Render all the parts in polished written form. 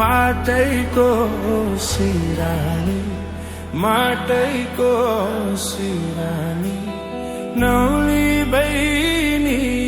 माटैको सिरानी माटैको सिरानी नौली बहिनीलाई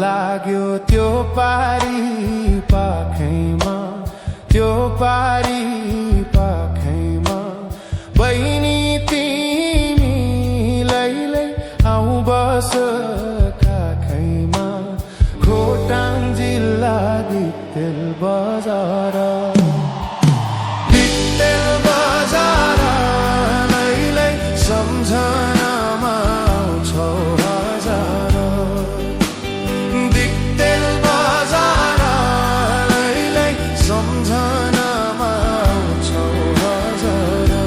लाग्यो त्यो पारी पाखैमा त्यो पारी पाखैमा बहिनी तिमीलाई आऊ बस काखैमा खोटाङ जिल्ला दिक्तेल बजार सम्झनामा आउँछौ हजार दिक्तेल बजारलाई सम्झनामा आउँछौ हजार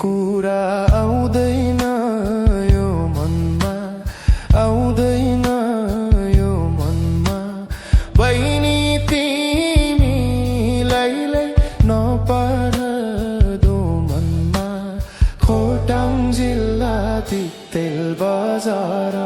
कुरा आउँदैन यो मनमा आउँदैन यो मनमा बहिनी तिमीलाई नपर्दो मनमा खोटाङ जिल्ला दिक्तेल बजार